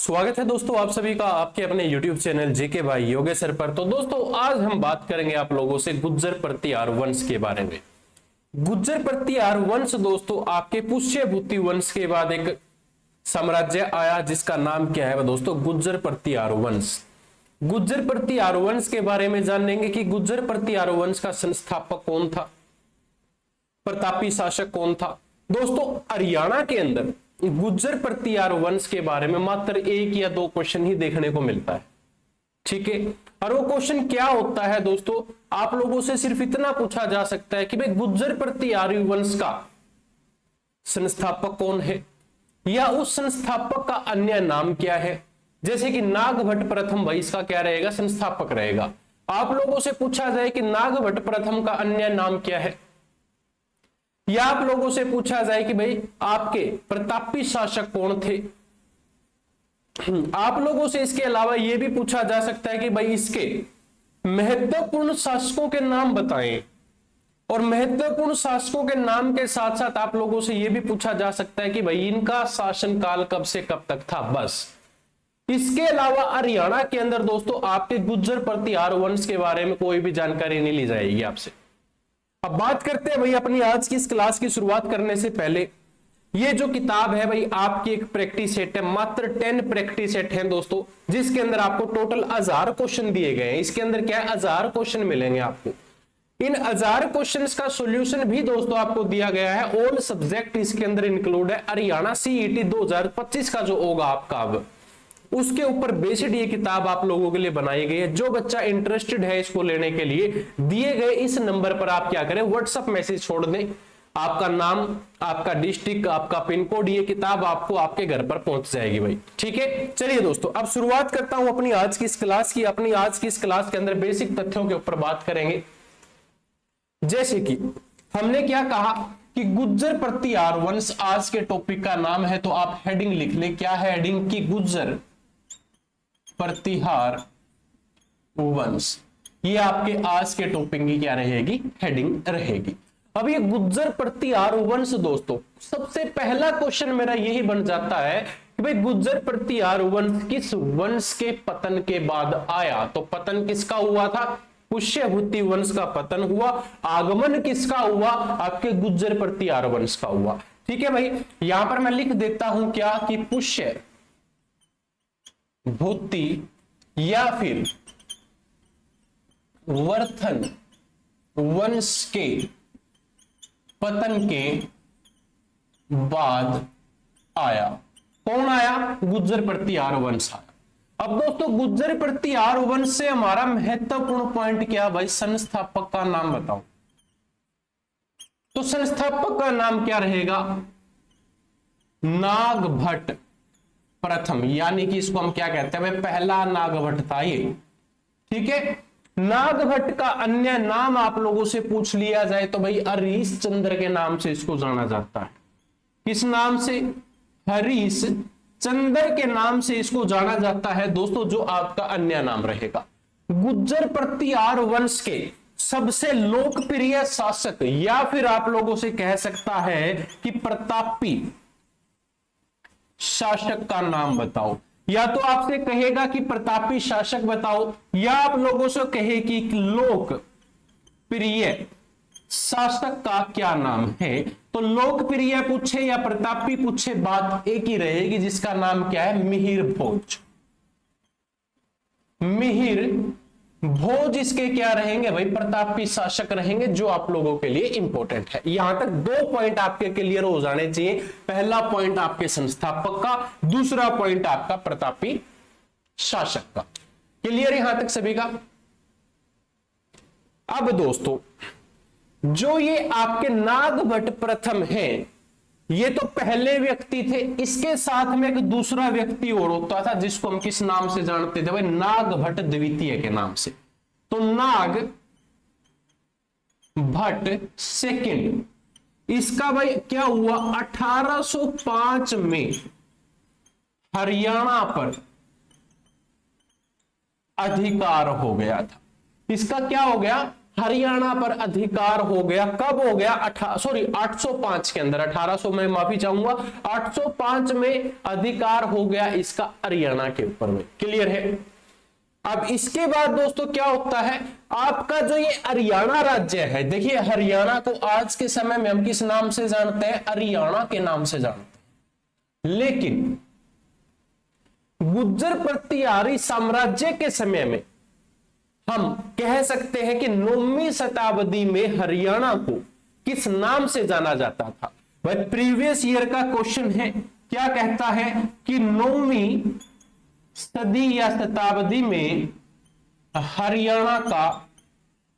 स्वागत है दोस्तों आप सभी का आपके अपने YouTube चैनल जेके भाई योगेश्वर पर। तो दोस्तों आज हम बात करेंगे आप लोगों से गुज्जर प्रतिहार वंश के बारे में। गुज्जर प्रतिहार वंश दोस्तों आपके पुष्यभूति वंश के बाद एक साम्राज्य आया जिसका नाम क्या है दोस्तों, गुज्जर प्रतिहार वंश। गुज्जर प्रतिहार वंश के बारे में जानेंगे कि गुज्जर प्रतिहार वंश का संस्थापक कौन था, प्रतापी शासक कौन था। दोस्तों हरियाणा के अंदर गुज्जर प्रतिहार वंश के बारे में मात्र एक या दो क्वेश्चन ही देखने को मिलता है, ठीक है। और वो क्वेश्चन क्या होता है दोस्तों, आप लोगों से सिर्फ इतना पूछा जा सकता है कि भाई गुज्जर प्रतिहार वंश का संस्थापक कौन है या उस संस्थापक का अन्य नाम क्या है। जैसे कि नागभट्ट प्रथम भाई इसका क्या रहेगा, संस्थापक रहेगा। आप लोगों से पूछा जाए कि नागभट्ट प्रथम का अन्य नाम क्या है, या आप लोगों से पूछा जाए कि भाई आपके प्रतापी शासक कौन थे। आप लोगों से इसके अलावा यह भी पूछा जा सकता है कि भाई इसके महत्वपूर्ण शासकों के नाम बताएं, और महत्वपूर्ण शासकों के नाम के साथ साथ आप लोगों से यह भी पूछा जा सकता है कि भाई इनका शासनकाल कब से कब तक था। बस इसके अलावा हरियाणा के अंदर दोस्तों आपके गुज्जर प्रतिहार वंश के बारे में कोई भी जानकारी नहीं ली जाएगी आपसे। अब बात करते हैं भाई अपनी आज की इस क्लास की शुरुआत करने से पहले, ये जो किताब है भाई आपकी एक प्रैक्टिस सेट है, मात्र 10 प्रैक्टिस सेट है दोस्तों, जिसके अंदर आपको टोटल 1000 क्वेश्चन दिए गए हैं। इसके अंदर क्या है, 1000 क्वेश्चन मिलेंगे आपको। इन 1000 क्वेश्चंस का सॉल्यूशन भी दोस्तों आपको दिया गया है, ऑल सब्जेक्ट इसके अंदर इंक्लूड है। हरियाणा सीईटी 2025 का जो होगा आपका अब उसके ऊपर बेस्ड ये किताब आप लोगों के लिए बनाई गई है। जो बच्चा इंटरेस्टेड है इसको लेने के लिए दिए गए इस नंबर पर आप क्या करें, व्हाट्सएप मैसेज छोड़ दें, आपका नाम, आपका डिस्ट्रिक्ट, आपका पिन कोड, ये किताब आपको आपके घर पर पहुंच जाएगी भाई, ठीक है। चलिए दोस्तों अब शुरुआत करता हूं अपनी आज की इस क्लास की। अपनी आज की इस क्लास के अंदर बेसिक तथ्यों के ऊपर बात करेंगे। जैसे कि हमने क्या कहा कि गुज्जर प्रतिहार वंश आज के टॉपिक का नाम है, तो आप हेडिंग लिख ले। क्या है हेडिंग की, गुज्जर प्रतिहार वंश। ये आपके आज के टॉपिक की क्या रहेगी, हेडिंग रहेगी। अब ये गुज्जर प्रतिहार वंश दोस्तों, सबसे पहला क्वेश्चन मेरा यही बन जाता है कि भाई गुज्जर प्रतिहार वंश किस वंश के पतन के बाद आया। तो पतन किसका हुआ था, पुष्यभूति वंश का पतन हुआ। आगमन किसका हुआ, आपके गुज्जर प्रतिहार वंश का हुआ, ठीक है भाई। यहां पर मैं लिख देता हूं क्या कि पुष्य भूति या फिर वर्धन वंश के पतन के बाद आया। कौन आया, गुज्जर प्रतिहार वंश आया। अब दोस्तों गुज्जर प्रतिहार वंश से हमारा महत्वपूर्ण पॉइंट क्या भाई, संस्थापक का नाम बताओ। तो संस्थापक का नाम क्या रहेगा, नागभट्ट प्रथम, यानी कि इसको हम क्या कहते हैं भाई, पहला नागभट्ट था ये, ठीक है। नागभट्ट का अन्य नाम आप लोगों से पूछ लिया जाए तो भाई हरीश चंद्र के नाम से इसको जाना जाता है। किस नाम से, हरीश चंद्र के नाम से इसको जाना जाता है दोस्तों, जो आपका अन्य नाम रहेगा। गुज्जर प्रतिहार वंश के सबसे लोकप्रिय शासक, या फिर आप लोगों से कह सकता है कि प्रतापी शासक का नाम बताओ। या तो आपसे कहेगा कि प्रतापी शासक बताओ, या आप लोगों से कहे कि लोकप्रिय शासक का क्या नाम है। तो लोकप्रिय पूछे या प्रतापी पूछे बात एक ही रहेगी, जिसका नाम क्या है, मिहिर भोज। मिहिर भोज इसके क्या रहेंगे भाई, प्रतापी शासक रहेंगे, जो आप लोगों के लिए इंपॉर्टेंट है। यहां तक 2 पॉइंट आपके क्लियर हो जाने चाहिए। पहला पॉइंट आपके संस्थापक का, दूसरा पॉइंट आपका प्रतापी शासक का। क्लियर यहां तक सभी का। अब दोस्तों जो ये आपके नागभट्ट प्रथम है, ये तो पहले व्यक्ति थे, इसके साथ में एक दूसरा व्यक्ति और होता था जिसको हम किस नाम से जानते थे भाई, नागभट्ट द्वितीय के नाम से। तो नागभट्ट सेकंड, इसका भाई क्या हुआ, 1805 में हरियाणा पर अधिकार हो गया था। इसका क्या हो गया, हरियाणा पर अधिकार हो गया। कब हो गया? 805 के अंदर, 1800 में माफी चाहूंगा, 805 में अधिकार हो गया इसका हरियाणा के ऊपर में। क्लियर है? अब इसके बाद दोस्तों क्या होता है, आपका जो ये हरियाणा राज्य है, देखिए हरियाणा को आज के समय में हम किस नाम से जानते हैं? हरियाणा के नाम से जानते हैं। लेकिन गुर्जर प्रतिहारी साम्राज्य के समय में हम कह सकते हैं कि 9वीं शताब्दी में हरियाणा को किस नाम से जाना जाता था? भाई प्रीवियस ईयर का क्वेश्चन है, क्या कहता है कि 9वीं सदी या शताब्दी में हरियाणा का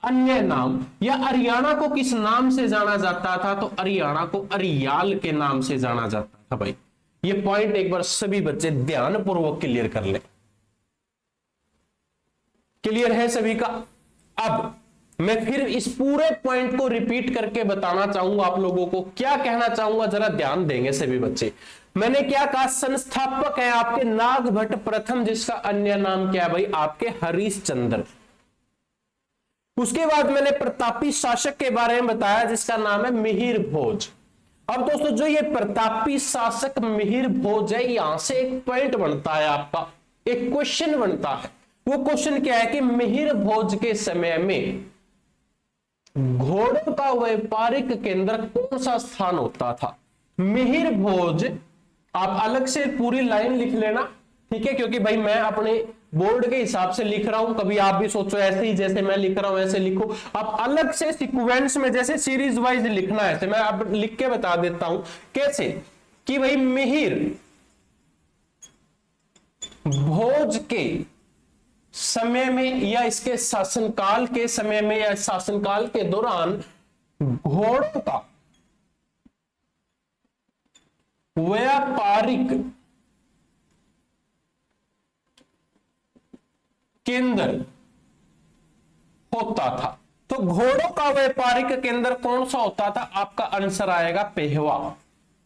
अन्य नाम, या हरियाणा को किस नाम से जाना जाता था? तो हरियाणा को अरियाल के नाम से जाना जाता था। भाई ये पॉइंट एक बार सभी बच्चे ध्यानपूर्वक क्लियर कर ले। क्लियर है सभी का? अब मैं फिर इस पूरे पॉइंट को रिपीट करके बताना चाहूंगा आप लोगों को। क्या कहना चाहूंगा जरा ध्यान देंगे सभी बच्चे। मैंने क्या कहा? संस्थापक है आपके नागभट्ट प्रथम, जिसका अन्य नाम क्या है भाई? आपके हरिश्चंद्र। उसके बाद मैंने प्रतापी शासक के बारे में बताया जिसका नाम है मिहिर भोज। अब दोस्तों जो ये प्रतापी शासक मिहिर भोज है, यहां से एक पॉइंट बनता है आपका, एक क्वेश्चन बनता है। वो क्वेश्चन क्या है कि मिहिर भोज के समय में घोड़ों का व्यापारिक केंद्र कौन सा स्थान होता था? मिहिर भोज, आप अलग से पूरी लाइन लिख लेना, ठीक है, क्योंकि भाई मैं अपने बोर्ड के हिसाब से लिख रहा हूं, कभी आप भी सोचो ऐसे ही जैसे मैं लिख रहा हूं ऐसे लिखो। आप अलग से सीक्वेंस में जैसे सीरीज वाइज लिखना है, ऐसे मैं आप लिख के बता देता हूं कैसे, कि भाई मिहिर भोज के समय में या इसके शासनकाल के समय में या शासनकाल के दौरान घोड़ों का व्यापारिक केंद्र होता था। तो घोड़ों का व्यापारिक केंद्र कौन सा होता था? आपका आंसर आएगा पेहवा।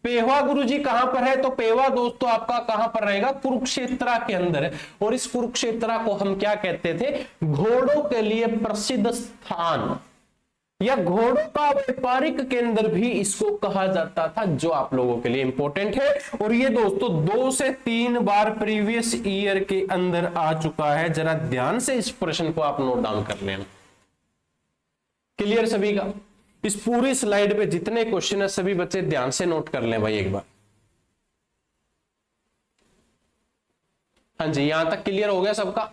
पेहवा गुरुजी कहां पर है? तो पेहवा दोस्तों आपका कहां पर रहेगा? कुरुक्षेत्र के अंदर। और इस कुरुक्षेत्र को हम क्या कहते थे? घोड़ों के लिए प्रसिद्ध स्थान या घोड़ों का व्यापारिक केंद्र भी इसको कहा जाता था, जो आप लोगों के लिए इंपॉर्टेंट है। और ये दोस्तों 2 से 3 बार प्रीवियस ईयर के अंदर आ चुका है। जरा ध्यान से इस प्रश्न को आप नोट डाउन कर लेना। क्लियर सभी का? इस पूरी स्लाइड पे जितने क्वेश्चन है सभी बच्चे ध्यान से नोट कर लें भाई एक बार। हाँ जी, यहां तक क्लियर हो गया सबका?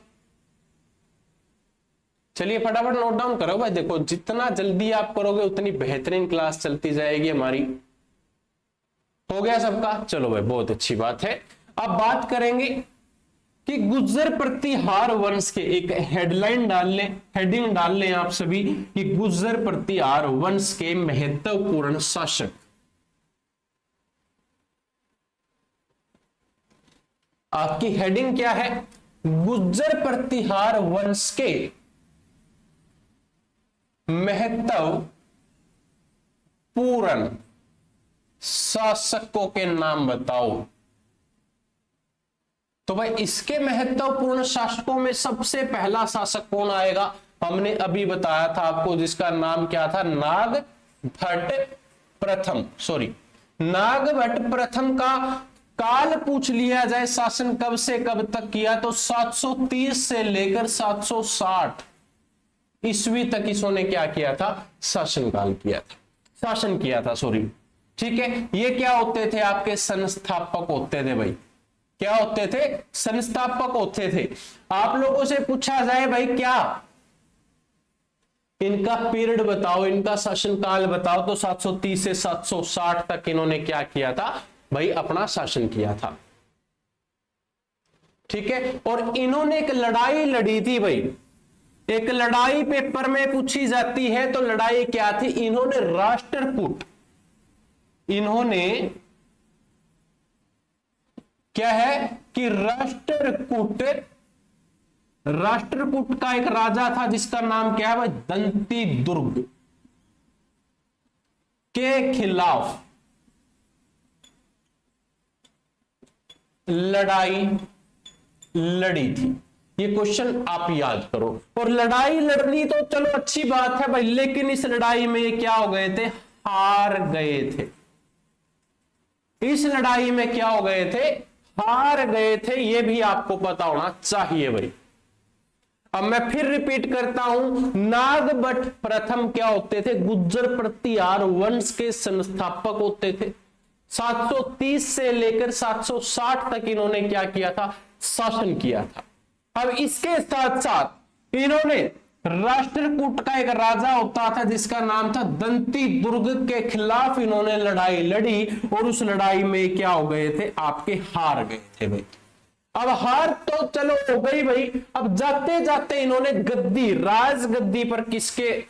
चलिए फटाफट नोट डाउन करो भाई। देखो जितना जल्दी आप करोगे उतनी बेहतरीन क्लास चलती जाएगी हमारी। हो गया सबका? चलो भाई बहुत अच्छी बात है। अब बात करेंगे कि गुर्जर प्रतिहार वंश के, एक हेडलाइन डाल लें, हेडिंग डाल लें आप सभी कि गुर्जर प्रतिहार वंश के महत्वपूर्ण शासक। आपकी हेडिंग क्या है? गुर्जर प्रतिहार वंश के महत्वपूर्ण शासकों के नाम बताओ। तो भाई इसके महत्वपूर्ण शासकों में सबसे पहला शासक कौन आएगा? हमने अभी बताया था आपको, जिसका नाम क्या था? नागभट्ट प्रथम। सॉरी, नागभट्ट प्रथम का काल पूछ लिया जाए, शासन कब से कब तक किया, तो 730 से लेकर 760 ईस्वी तक इसने क्या किया था? शासनकाल किया था, शासन किया था। सॉरी, ठीक है। ये क्या होते थे? आपके संस्थापक होते थे भाई। क्या होते थे? संस्थापक होते थे। आप लोगों से पूछा जाए भाई क्या इनका पीरियड बताओ, इनका शासनकाल बताओ, तो 730 से 760 तक इन्होंने क्या किया था भाई? अपना शासन किया था, ठीक है। और इन्होंने एक लड़ाई लड़ी थी भाई, एक लड़ाई पेपर में पूछी जाती है। तो लड़ाई क्या थी? इन्होंने राष्ट्रकूट, इन्होंने क्या है कि राष्ट्रकूट, राष्ट्रकूट का एक राजा था जिसका नाम क्या है भाई? दंती दुर्ग के खिलाफ लड़ाई लड़ी थी। ये क्वेश्चन आप याद करो। और लड़ाई लड़नी तो चलो अच्छी बात है भाई, लेकिन इस लड़ाई में क्या हो गए थे, हार गए थे। इस लड़ाई में क्या हो गए थे, हार गए थे, ये भी आपको पता होना चाहिए भाई। अब मैं फिर रिपीट करता हूं, नागभट्ट प्रथम क्या होते थे, गुर्जर प्रतिहार वंश के संस्थापक होते थे। 730 से लेकर 760 तक इन्होंने क्या किया था, शासन किया था। अब इसके साथ साथ इन्होंने राष्ट्रकूट का एक राजा होता था जिसका नाम था दंती दुर्ग, के खिलाफ इन्होंने लड़ाई लड़ी और उस लड़ाई में क्या हो गए थे, आपके हार गए थे भाई। अब हार तो चलो हो गई भाई। अब जाते जाते इन्होंने गद्दी, राज गद्दी पर किसके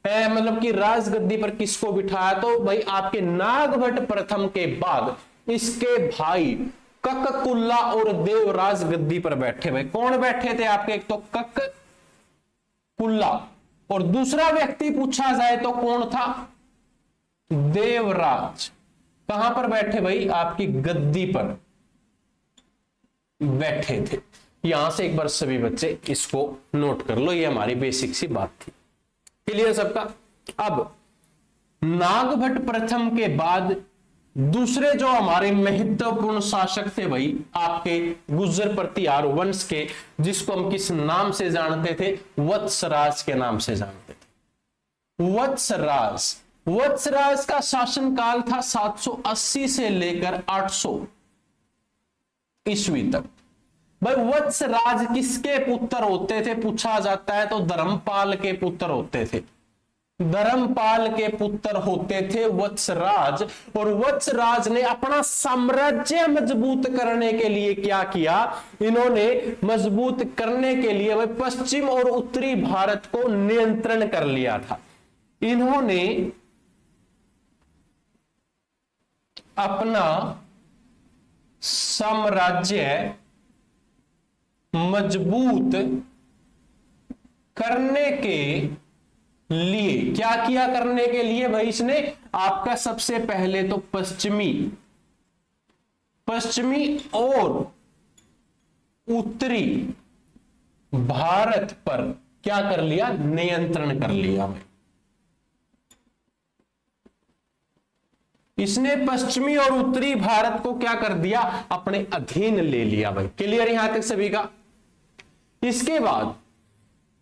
मतलब कि राज गद्दी पर किसको बिठाया, तो भाई आपके नागभट्ट प्रथम के बाद इसके भाई कककुल्ला और देवराज गद्दी पर बैठे। भाई कौन बैठे थे आपके, एक तो कककुल्ला और दूसरा व्यक्ति पूछा जाए तो कौन था, देवराज। कहां पर बैठे भाई, आपकी गद्दी पर बैठे थे। यहां से एक बार सभी बच्चे इसको नोट कर लो, ये हमारी बेसिक सी बात थी। क्लियर सबका। अब नागभट्ट प्रथम के बाद दूसरे जो हमारे महत्वपूर्ण शासक थे भाई आपके गुर्जर प्रतिहार वंश के, जिसको हम किस नाम से जानते थे, वत्सराज के नाम से जानते थे। वत्सराज, वत्सराज का शासन काल था 780 से लेकर 800 ईस्वी तक। भाई वत्सराज किसके पुत्र होते थे पूछा जाता है, तो धर्मपाल के पुत्र होते थे। धर्मपाल के पुत्र होते थे वत्सराज। और वत्सराज ने अपना साम्राज्य मजबूत करने के लिए क्या किया, इन्होंने मजबूत करने के लिए भाई पश्चिम और उत्तरी भारत को नियंत्रण कर लिया था। इन्होंने अपना साम्राज्य मजबूत करने के लिए क्या किया, करने के लिए भाई इसने आपका सबसे पहले तो पश्चिमी और उत्तरी भारत पर क्या कर लिया, नियंत्रण कर लिया भाई। इसने पश्चिमी और उत्तरी भारत को क्या कर दिया, अपने अधीन ले लिया भाई। क्लियर यहां तक सभी का। इसके बाद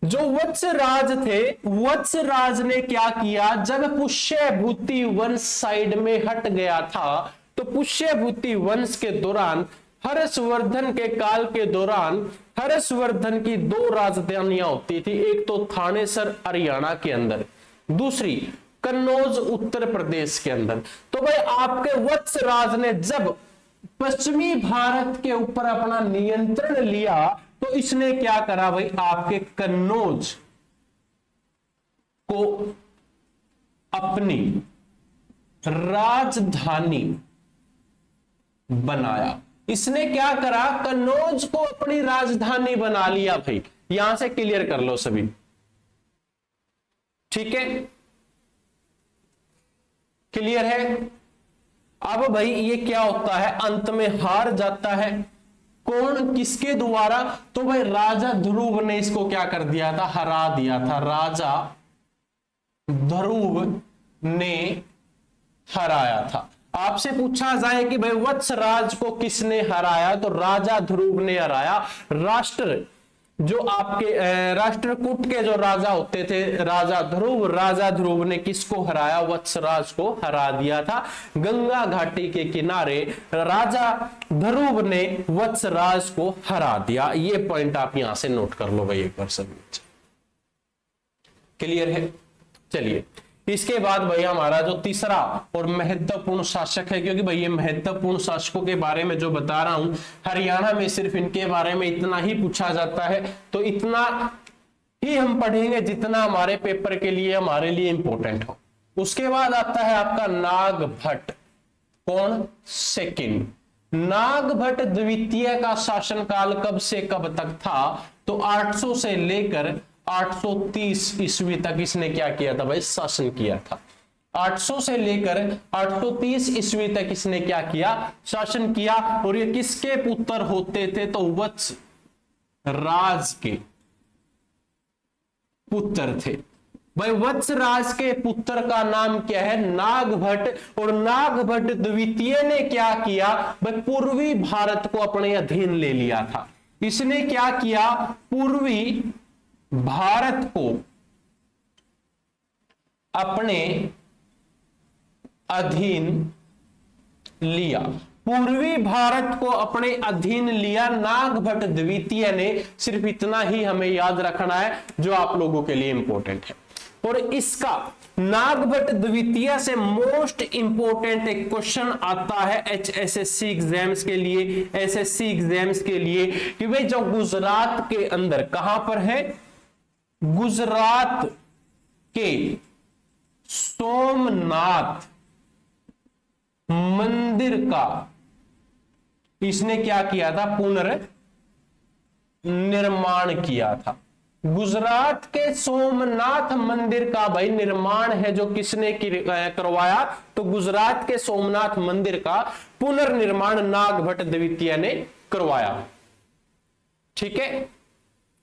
जो वत्सराज थे, वत्सराज ने क्या किया, जब पुष्यभूति वंश साइड में हट गया था, तो पुष्यभूति वंश के दौरान हर्षवर्धन के काल के दौरान हर्षवर्धन की 2 राजधानियां होती थी। एक तो थानेसर हरियाणा के अंदर, दूसरी कन्नौज उत्तर प्रदेश के अंदर। तो भाई आपके वत्सराज ने जब पश्चिमी भारत के ऊपर अपना नियंत्रण लिया, तो इसने क्या करा भाई, आपके कन्नौज को अपनी राजधानी बनाया। इसने क्या करा, कन्नौज को अपनी राजधानी बना लिया भाई। यहां से क्लियर कर लो सभी, ठीक है, क्लियर है। अब भाई ये क्या होता है, अंत में हार जाता है कौन, किसके द्वारा, तो भाई राजा ध्रुव ने इसको क्या कर दिया था, हरा दिया था। राजा ध्रुव ने हराया था। आपसे पूछा जाए कि भाई वत्सराज को किसने हराया, तो राजा ध्रुव ने हराया। जो आपके राष्ट्रकूट के जो राजा होते थे, राजा ध्रुव ने किसको हराया, वत्सराज को हरा दिया था। गंगा घाटी के किनारे राजा ध्रुव ने वत्सराज को हरा दिया। ये पॉइंट आप यहां से नोट कर लो भाई एक बार सभी। क्लियर है। चलिए इसके बाद भाई हमारा जो तीसरा और महत्वपूर्ण शासक है, क्योंकि भाई ये महत्वपूर्ण शासकों के बारे में जो बता रहा हूं, हरियाणा में सिर्फ इनके बारे में इतना ही पूछा जाता है, तो इतना ही हम पढ़ेंगे जितना हमारे पेपर के लिए हमारे लिए इंपॉर्टेंट हो। उसके बाद आता है आपका नागभट्ट। कौन, सेकंड नागभट्ट द्वितीय का शासनकाल कब से कब तक था, तो 800 से लेकर 830 ईस्वी तक इसने क्या किया था भाई, शासन किया था। 800 से लेकर 830 ईस्वी तक इसने क्या किया, शासन किया। और ये किसके पुत्र होते थे, तो राज के पुत्र थे। भाई वत्सराज के पुत्र का नाम क्या है? नागभट्ट। और नागभट्ट द्वितीय ने क्या किया? भाई पूर्वी भारत को अपने अधीन ले लिया था। इसने क्या किया? पूर्वी भारत को अपने अधीन लिया। पूर्वी भारत को अपने अधीन लिया नागभट्ट द्वितीय ने। सिर्फ इतना ही हमें याद रखना है जो आप लोगों के लिए इंपॉर्टेंट है। और इसका नागभट्ट द्वितीय से मोस्ट इंपोर्टेंट एक क्वेश्चन आता है HSSC एग्जाम्स के लिए, SSC एग्जाम्स के लिए, कि भाई जो गुजरात के अंदर कहां पर है? गुजरात के सोमनाथ मंदिर का इसने क्या किया था? पुनर्निर्माण किया था। गुजरात के सोमनाथ मंदिर का भाई निर्माण है जो किसने करवाया? तो गुजरात के सोमनाथ मंदिर का पुनर्निर्माण नागभट्ट द्वितीय ने करवाया। ठीक है,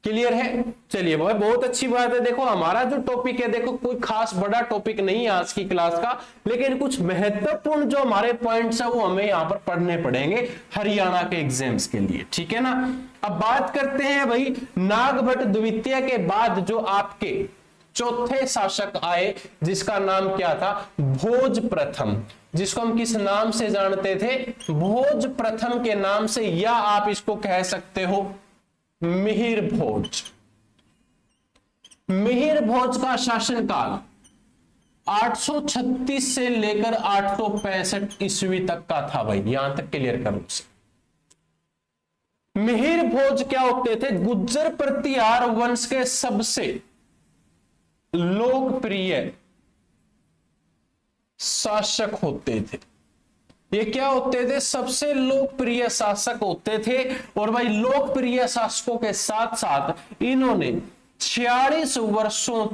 क्लियर है? चलिए भाई बहुत अच्छी बात है। देखो हमारा जो टॉपिक है, देखो कोई खास बड़ा टॉपिक नहीं है आज की क्लास का, लेकिन कुछ महत्वपूर्ण जो हमारे पॉइंट्स है वो हमें यहां पर पढ़ने पड़ेंगे हरियाणा के एग्जाम्स के लिए। ठीक है ना? अब बात करते हैं भाई नागभट्ट द्वितीय के बाद जो आपके चौथे शासक आए जिसका नाम क्या था? भोज प्रथम, जिसको हम किस नाम से जानते थे? भोज प्रथम के नाम से, या आप इसको कह सकते हो मिहिर भोज। मिहिर भोज का शासनकाल 836 से लेकर 865 ईस्वी तक का था। भाई यहां तक क्लियर करो। मिहिर भोज क्या होते थे? गुज्जर प्रतिहार वंश के सबसे लोकप्रिय शासक होते थे। ये क्या होते थे? सबसे लोकप्रिय शासक होते थे। और भाई लोकप्रिय शासकों के साथ साथ इन्होंने 46 वर्षों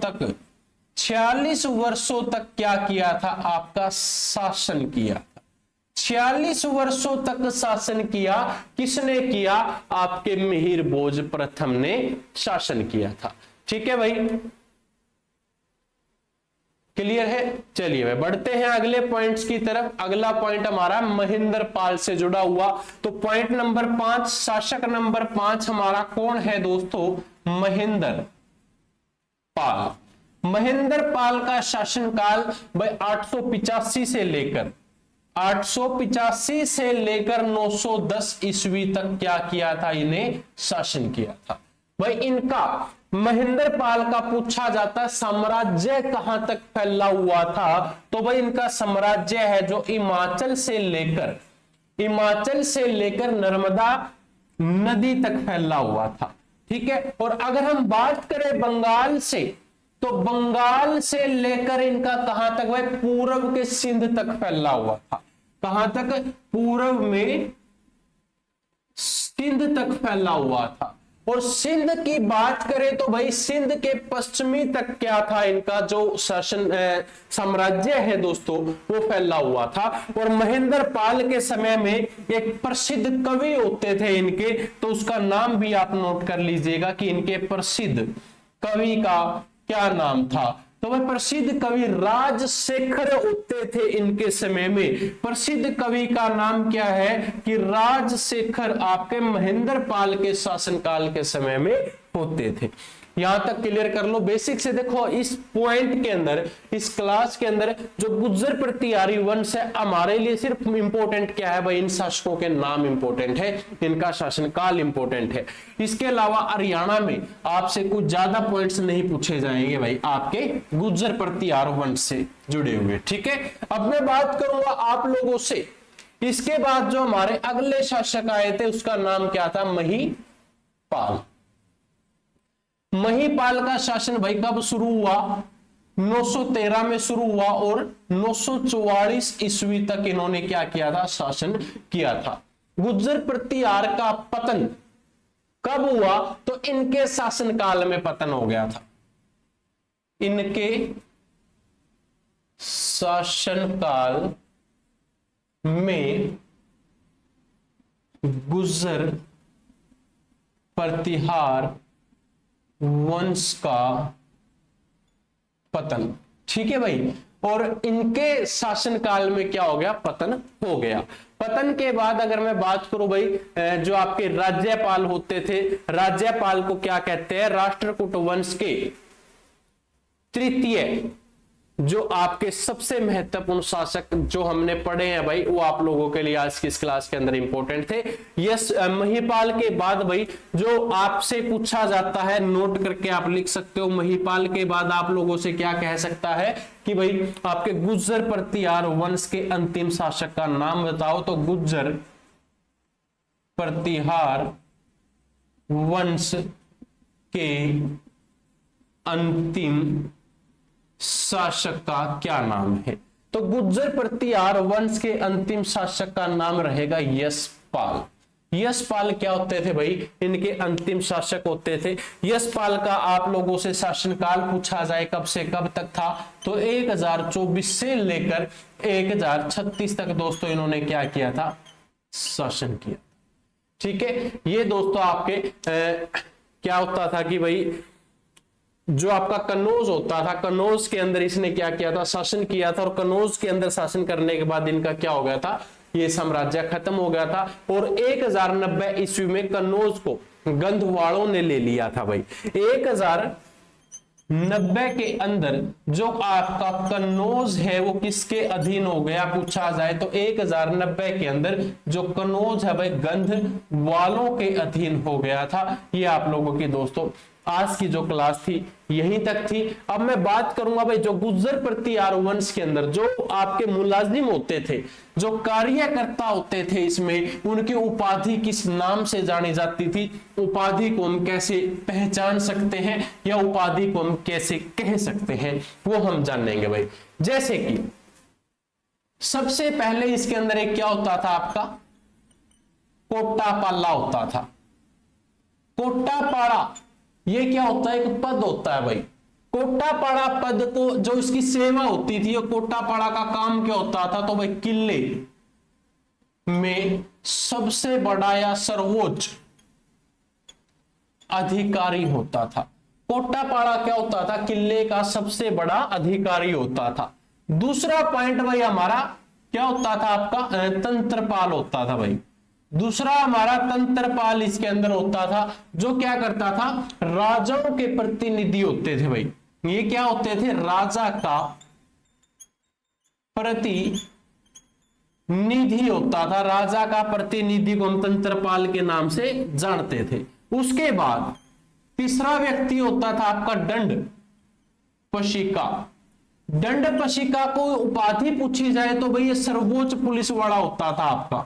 तक क्या किया था? आपका शासन किया था। 46 वर्षों तक शासन किया। किसने किया? आपके मिहिर भोज प्रथम ने शासन किया था। ठीक है भाई, क्लियर है? चलिए भाई बढ़ते हैं अगले पॉइंट्स की तरफ। अगला पॉइंट हमारा महेंद्र पाल से जुड़ा हुआ। तो पॉइंट नंबर 5, शासक नंबर 5 हमारा कौन है दोस्तों? महेंद्र पाल। महेंद्र पाल का शासनकाल भाई 885 से लेकर 910 ईस्वी तक क्या किया था? इन्हें शासन किया था। भाई इनका महेंद्र पाल का पूछा जाता साम्राज्य कहां तक फैला हुआ था? तो भाई इनका साम्राज्य है जो हिमाचल से लेकर नर्मदा नदी तक फैला हुआ था। ठीक है, और अगर हम बात करें बंगाल से, तो बंगाल से लेकर इनका कहां तक? भाई पूर्व के सिंध तक फैला हुआ था। कहां तक? पूर्व में सिंध तक फैला हुआ था। और सिंध की बात करें तो भाई सिंध के पश्चिमी तक क्या था? इनका जो शासन साम्राज्य है दोस्तों वो फैला हुआ था। और महेंद्र पाल के समय में एक प्रसिद्ध कवि होते थे इनके, तो उसका नाम भी आप नोट कर लीजिएगा कि इनके प्रसिद्ध कवि का क्या नाम था? तो वह प्रसिद्ध कवि राजशेखर होते थे इनके समय में। प्रसिद्ध कवि का नाम क्या है? कि राजशेखर आपके महेंद्र पाल के शासनकाल के समय में होते थे। यहां तक क्लियर कर लो बेसिक से। देखो इस पॉइंट के अंदर, इस क्लास के अंदर जो गुज्जर प्रतिहारी वंश है हमारे लिए सिर्फ इंपॉर्टेंट क्या है भाई? इन शासकों के नाम इंपॉर्टेंट है, इनका शासनकाल इंपॉर्टेंट है। इसके अलावा हरियाणा में आपसे कुछ ज्यादा पॉइंट्स नहीं पूछे जाएंगे भाई आपके गुज्जर प्रतिहार वंश से जुड़े हुए। ठीक है, अब मैं बात करूंगा आप लोगों से। इसके बाद जो हमारे अगले शासक आए थे उसका नाम क्या था? महीपाल। महीपाल का शासन भाई कब शुरू हुआ? 913 में शुरू हुआ और 944 ईस्वी तक इन्होंने क्या किया था? शासन किया था। गुज्जर प्रतिहार का पतन कब हुआ? तो इनके शासनकाल में पतन हो गया था। इनके शासनकाल में गुज्जर प्रतिहार वंश का पतन। ठीक है भाई, और इनके शासनकाल में क्या हो गया, पतन हो गया। पतन के बाद अगर मैं बात करूं भाई, जो आपके राज्यपाल होते थे, राज्यपाल को क्या कहते हैं, राष्ट्रकूट वंश के तृतीय जो आपके सबसे महत्वपूर्ण शासक जो हमने पढ़े हैं भाई, वो आप लोगों के लिए आज की इस क्लास के अंदर इंपॉर्टेंट थे। यस, महिपाल के बाद भाई जो आपसे पूछा जाता है, नोट करके आप लिख सकते हो, महिपाल के बाद आप लोगों से क्या कह सकता है कि भाई आपके गुर्जर प्रतिहार वंश के अंतिम शासक का नाम बताओ। तो गुर्जर प्रतिहार वंश के अंतिम शासक का क्या नाम है? तो गुर्जर प्रतिहार वंश के अंतिम शासक का नाम रहेगा यशपाल। यशपाल क्या होते थे भाई, इनके अंतिम शासक होते थे। यशपाल का आप लोगों से शासनकाल पूछा जाए कब से कब तक था, तो 1024 से लेकर 1036 तक दोस्तों इन्होंने क्या किया था, शासन किया। ठीक है, ये दोस्तों आपके क्या होता था कि भाई जो आपका कन्नौज होता था, कन्नौज के अंदर इसने क्या किया था, शासन किया था। और कन्नौज के अंदर शासन करने के बाद इनका क्या हो गया था, ये साम्राज्य खत्म हो गया था। और 1090 ईस्वी में कन्नौज को गंधवाड़ों ने ले लिया था भाई। 1090 के अंदर जो आपका कन्नौज है वो किसके अधीन हो गया पूछा जाए, तो 1090 के अंदर जो कन्नौज है भाई गंधवालों के अधीन हो गया था। ये आप लोगों की दोस्तों आज की जो क्लास थी यहीं तक थी। अब मैं बात करूंगा भाई जो गुर्जर प्रतिहार वंश के अंदर जो आपके मुलाजिम होते थे, जो कार्यकर्ता होते थे, इसमें उनकी उपाधि किस नाम से जानी जाती थी, उपाधि को हम कैसे पहचान सकते हैं या उपाधि को हम कैसे कह सकते हैं, वो हम जानेंगे भाई। जैसे कि सबसे पहले इसके अंदर एक क्या होता था, आपका कोट्टापाला होता था। कोट्टापाड़ा ये क्या होता है, एक पद होता है भाई। कोट्टापाड़ा पद को जो इसकी सेवा होती थी, कोट्टापाड़ा का काम क्या होता था, तो भाई किले में सबसे बड़ा या सर्वोच्च अधिकारी होता था। कोट्टापाड़ा क्या होता था, किले का सबसे बड़ा अधिकारी होता था। दूसरा पॉइंट भाई हमारा क्या होता था, आपका तंत्रपाल होता था भाई। दूसरा हमारा तंत्रपाल इसके अंदर होता था, जो क्या करता था, राजाओं के प्रतिनिधि होते थे भाई। ये क्या होते थे, राजा का प्रतिनिधि होता था। राजा का प्रतिनिधि को हम तंत्रपाल के नाम से जानते थे। उसके बाद तीसरा व्यक्ति होता था आपका दंड पशिका। दंड पशिका को उपाधि पूछी जाए तो भाई ये सर्वोच्च पुलिस वाला होता था, आपका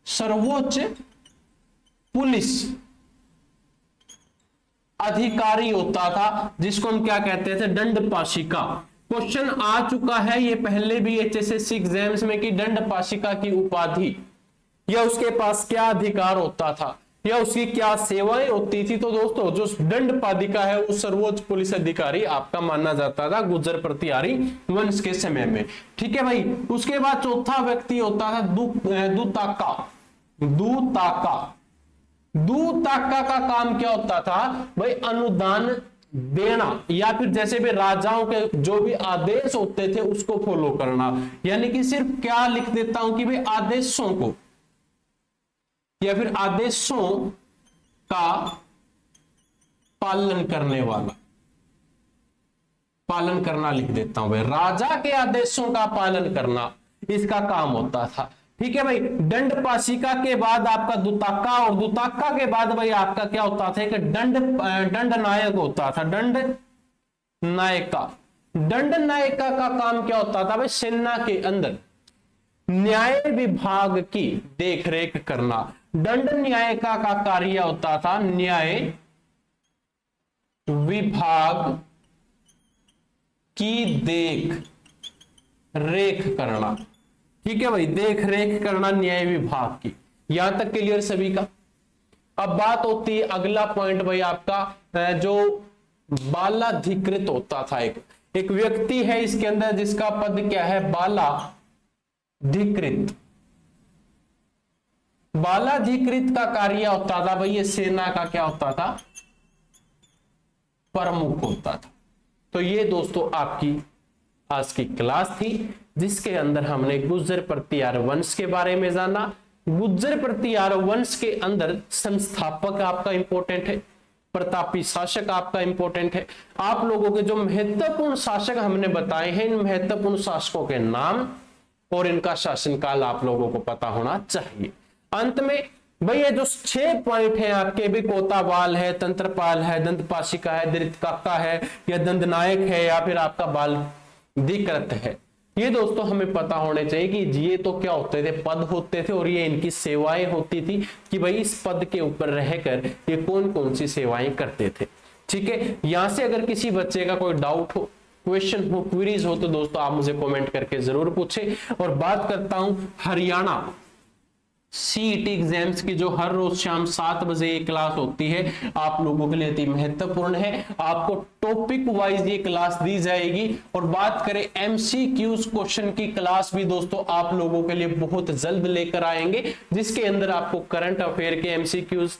सर्वोच्च पुलिस अधिकारी होता था, जिसको हम क्या कहते थे, दंड पाशिका। क्वेश्चन आ चुका है ये पहले भी HSSC एग्जाम्स में कि दंड पाशिका की उपाधि या उसके पास क्या अधिकार होता था या उसकी क्या सेवाएं होती थी। तो दोस्तों जो दंड पादिका है वो सर्वोच्च पुलिस अधिकारी आपका माना जाता था गुर्जर प्रतिहारी वंश के समय में। ठीक है भाई। उसके बाद चौथा व्यक्ति होता था दूताका। दूताका का काम क्या होता था भाई, अनुदान देना या फिर जैसे भी राजाओं के जो भी आदेश होते थे उसको फॉलो करना। यानी कि सिर्फ क्या लिख देता हूं कि भाई आदेशों को या फिर आदेशों का पालन करने वाला, पालन करना लिख देता हूं भाई। राजा के आदेशों का पालन करना इसका काम होता था। ठीक है भाई। दंड पाशिका के बाद आपका दुताका, और दुताका के बाद भाई आपका क्या होता था, एक दंड नायक होता था। दंड नायका। दंड नायका का काम क्या होता था भाई, सेना के अंदर न्याय विभाग की देखरेख करना। दंड न्यायिका का कार्य होता था न्याय विभाग की देख रेख करना। ठीक है भाई, देख रेख करना न्याय विभाग की। यहां तक क्लियर सभी का। अब बात होती है अगला पॉइंट भाई आपका, जो बालाधिकृत होता था। एक व्यक्ति है इसके अंदर जिसका पद क्या है, बालाधिकृत। बालाधिकृत का कार्य होता था भाई, ये सेना का क्या होता था, प्रमुख होता था। तो ये दोस्तों आपकी आज की क्लास थी, जिसके अंदर हमने गुर्जर प्रतिहार वंश के बारे में जाना। गुर्जर प्रतिहार वंश के अंदर संस्थापक आपका इंपॉर्टेंट है, प्रतापी शासक आपका इंपॉर्टेंट है। आप लोगों के जो महत्वपूर्ण शासक हमने बताए हैं, इन महत्वपूर्ण शासकों के नाम और इनका शासनकाल आप लोगों को पता होना चाहिए। अंत में भाई ये जो 6 पॉइंट है आपके भी, कोतावाल है, तंत्रपाल है, दंतपाशिका है, दृतकाका है, या दंडनायक है, या फिर आपका बाल दिकृत है, ये दोस्तों हमें पता होने चाहिए कि ये तो क्या होते थे, पद होते थे, और ये इनकी सेवाएं होती थी कि भाई इस पद के ऊपर रहकर ये कौन कौन सी सेवाएं करते थे। ठीक है, यहां से अगर किसी बच्चे का कोई डाउट हो, क्वेश्चन हो, क्वेरीज हो, तो दोस्तों आप मुझे कमेंट करके जरूर पूछें। और बात करता हूं हरियाणा सीईटी एग्जाम्स की, जो हर रोज शाम 7 बजे ये क्लास होती है, आप लोगों के लिए अति महत्वपूर्ण है। आपको टॉपिक वाइज ये क्लास दी जाएगी। और बात करें एमसीक्यूज क्वेश्चन की क्लास भी दोस्तों आप लोगों के लिए बहुत जल्द लेकर आएंगे, जिसके अंदर आपको करंट अफेयर के एमसीक्यूज,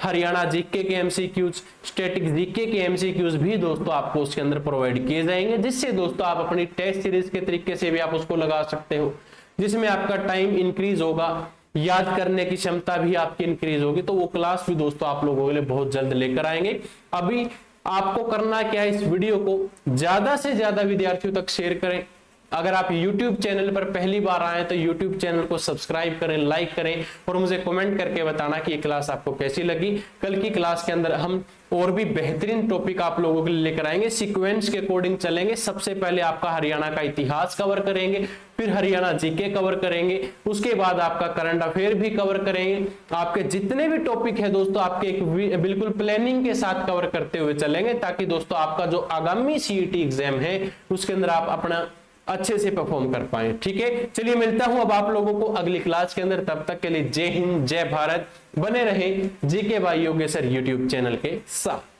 हरियाणा जीके के एमसीक्यूज, स्टैटिक जीके के एमसीक्यूज भी दोस्तों आपको उसके अंदर प्रोवाइड किए जाएंगे, जिससे दोस्तों आप अपनी टेस्ट सीरीज के तरीके से भी आप उसको लगा सकते हो, जिसमें आपका टाइम इंक्रीज होगा, याद करने की क्षमता भी आपकी इंक्रीज होगी। तो वो क्लास भी दोस्तों आप लोगों के लिए बहुत जल्द लेकर आएंगे। अभी आपको करना क्या है, इस वीडियो को ज्यादा से ज्यादा विद्यार्थियों तक शेयर करें। अगर आप YouTube चैनल पर पहली बार आए तो YouTube चैनल को सब्सक्राइब करें, लाइक करें, और मुझे कमेंट करके बताना कि ये क्लास आपको कैसी लगी। कल की क्लास के अंदर हम और भी बेहतरीन टॉपिक आप लोगों के लिए लेकर आएंगे, सीक्वेंस के अकॉर्डिंग चलेंगे। सबसे पहले आपका हरियाणा का इतिहास कवर करेंगे, फिर हरियाणा जीके कवर करेंगे, उसके बाद आपका करंट अफेयर भी कवर करेंगे। आपके जितने भी टॉपिक है दोस्तों आपके एक बिल्कुल प्लानिंग के साथ कवर करते हुए चलेंगे, ताकि दोस्तों आपका जो आगामी सीईटी एग्जाम है उसके अंदर आप अपना अच्छे से परफॉर्म कर पाए। ठीक है, चलिए मिलता हूं अब आप लोगों को अगली क्लास के अंदर। तब तक के लिए जय हिंद, जय भारत। बने रहे GK by Yogeshwar YouTube channel के साथ।